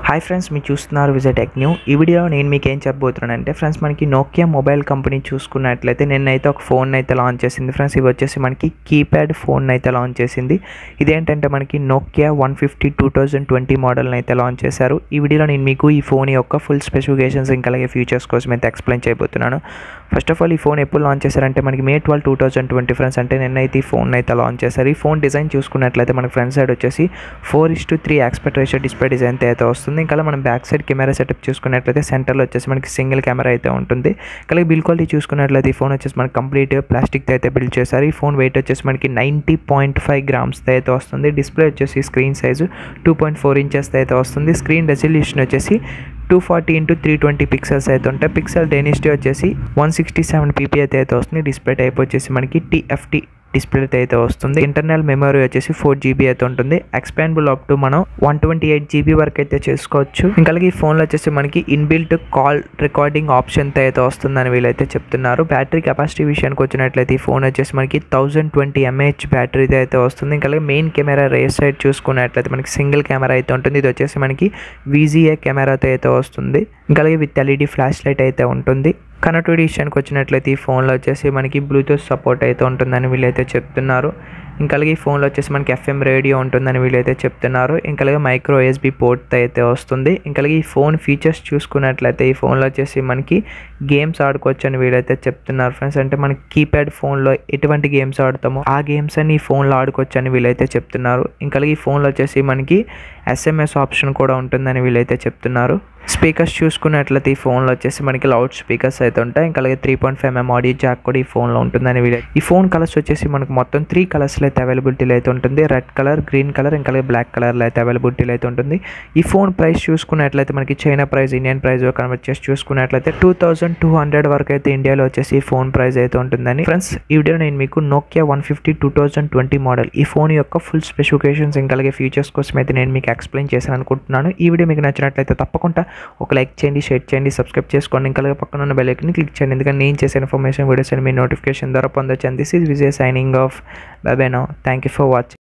Hi friends, మీరు చూస్తున్నారు Vijay tech new. ఈ వీడియోలో నేను మీకు ఏం చెప్పబోతున్నానంటే ఫ్రెండ్స్, మనకి నోకియా మొబైల్ కంపెనీ చూసుకున్నట్లయితే నిన్నైతే ఒక ఫోన్ అయితే లాంచ్ చేసింది ఫ్రెండ్స్. ఇవి వచ్చేసి మనకి కీప్యాడ్ ఫోన్ అయితే లాంచ్ చేసింది. ఇదేంటంటే మనకి నోకియా 150 2020 మోడల్ని అయితే లాంచ్ చేశారు. ఈ వీడియోలో నేను మీకు ఈ ఫోన్ యొక్క ఫుల్ స్పెసిఫికేషన్స్ ఇంకా అలాగే ఫీచర్స్ కోసం అయితే ఎక్స్ప్లెయిన్ చేయబోతున్నాను. ఫస్ట్ ఆఫ్ ఆల్, ఈ ఫోన్ ఎప్పుడు లాంచ్ చేశారంటే మనకి May 12, 2020 ఫ్రెండ్స్. అంటే నిన్నైతే ఈ ఫోన్ అయితే లాంచ్ చేశారు. ఈ ఫోన్ డిజైన్ చూసుకున్నట్లయితే మనకి ఫ్రంట్ సైడ్ వచ్చేసి 4:3 ఆస్పెక్ట్ రేషియో డిస్ప్లే డిజైన్ అయితే వస్తుంది. ఇంకా మనం బ్యాక్ సైడ్ కెమెరా సెటప్ చూసుకున్నట్లయితే సెంటర్లో వచ్చేసి మనకి సింగిల్ కెమెరా అయితే ఉంటుంది. అలాగే బిల్డ్ క్వాలిటీ చూసుకున్నట్లయితే ఈ ఫోన్ వచ్చేసి మనకి కంప్లీట్ ప్లాస్టిక్తో అయితే బిల్డ్ చేశారు. ఈ ఫోన్ వెయిట్ వచ్చేసి మనకి 90.5 గ్రామ్స్తో అయితే వస్తుంది. డిస్ప్లే వచ్చేసి స్క్రీన్ సైజు 2.4 ఇంచెస్తో అయితే వస్తుంది. స్క్రీన్ రెజల్యూషన్ వచ్చేసి 240x320 పిక్సెల్స్ అయితే ఉంటాయి. పిక్సెల్ డెన్సిటీ వచ్చేసి 167 ppi అయితే వస్తుంది. డిస్ప్లే టైప్ వచ్చేసి మనకి TFT డిస్ప్లే అయితే వస్తుంది. ఇంటర్నల్ మెమరీ వచ్చేసి 4GB అయితే ఉంటుంది. ఎక్స్పాండబుల్ అప్ టు మనం 128GB వరకు అయితే చేసుకోవచ్చు. ఇంకా అలాగే ఈ ఫోన్లో వచ్చేసి మనకి ఇన్బిల్ట్ కాల్ రికార్డింగ్ ఆప్షన్ అయితే వస్తుందని వీళ్ళైతే చెప్తున్నారు. బ్యాటరీ కెపాసిటీ విషయానికి వచ్చినట్లయితే ఈ ఫోన్ వచ్చేసి మనకి 1020 mAh బ్యాటరీ అయితే వస్తుంది. ఇంకా అలాగే మెయిన్ కెమెరా రేర్ సైడ్ చూసుకున్నట్లయితే మనకి సింగిల్ కెమెరా అయితే ఉంటుంది. ఇది వచ్చేసి మనకి VGA కెమెరాతో అయితే వస్తుంది. ఇంకా అలాగే విత్ LED ఫ్లాష్ లైట్ అయితే ఉంటుంది. కనెక్టివిటీ విషయానికి వచ్చినట్లయితే ఈ ఫోన్లో వచ్చేసి మనకి బ్లూటూత్ సపోర్ట్ అయితే ఉంటుందని వీళ్ళైతే చెప్తున్నారు. ఇంకా అలాగే ఈ ఫోన్లో వచ్చేసి మనకి FM రేడియో ఉంటుందని వీళ్ళైతే చెప్తున్నారు. ఇంకా అలాగే మైక్రో USB పోర్ట్ అయితే వస్తుంది. ఇంకా అలాగే ఈ ఫోన్ ఫీచర్స్ చూసుకున్నట్లయితే ఈ ఫోన్లో వచ్చేసి మనకి గేమ్స్ ఆడుకోవచ్చు అని వీళ్ళైతే చెప్తున్నారు ఫ్రెండ్స్. అంటే మనకి కీప్యాడ్ ఫోన్లో ఎటువంటి గేమ్స్ ఆడతామో ఆ గేమ్స్ అని ఈ ఫోన్లో ఆడుకోవచ్చు అని వీళ్ళైతే చెప్తున్నారు. ఇంకా అలాగే ఈ ఫోన్లో వచ్చేసి మనకి SMS ఆప్షన్ కూడా ఉంటుందని వీళ్ళైతే చెప్తున్నారు. స్పీకర్స్ చూసుకున్నట్లయితే ఈ ఫోన్లో వచ్చేసి మనకి లౌడ్ స్పీకర్స్ అయితే ఉంటాయి. ఇంకా అలాగే 3.5mm ఆడియో జాక్ కూడా ఈ ఫోన్లో ఉంటుందని ఈ ఫోన్ కలర్స్ వచ్చేసి మనకు మొత్తం 3 కలర్స్లో అయితే అవైలబిలిటీలో అయితే ఉంటుంది. రెడ్ కలర్, గ్రీన్ కలర్, ఇంకా అలాగే బ్లాక్ కలర్లో అయితే అవైలబిలిటీలో అయితే ఉంటుంది. ఈ ఫోన్ ప్రైస్ చూసుకున్నట్లయితే మనకి China price Indian price convert చేసి చూసుకున్నట్లయితే 2200 వరకు అయితే ఇండియాలో వచ్చేసి ఈ ఫోన్ ప్రైస్ అయితే ఉంటుందని ఫ్రెండ్స్. ఈ వీడియో నేను మీకు నోకియా 150 2020 మోడల్ ఈ ఫోన్ యొక్క ఫుల్ స్పెసిఫికేషన్స్ ఇంకా అలాగే ఫీచర్స్ కోసం అయితే నేను మీకు ఎక్స్ప్లెయిన్ చేశాను అనుకుంటున్నాను. ఈ వీడియో మీకు నచ్చినట్లయితే తప్పకుండా ఒక లైక్ చేయండి, షేర్ చేయండి, సబ్స్క్రైబ్ చేసుకోండి. ఇంకా పక్కన ఉన్న బెల్ ఐకాన్ని క్లిక్ చేయండి. ఎందుకంటే నేను చేసే ఇన్ఫర్మేషన్ వీడియోస్ అని మీ నోటిఫికేషన్ ద్వారా పొందొచ్చు. And this is Vijay signing off. By by now. Thank you for watching.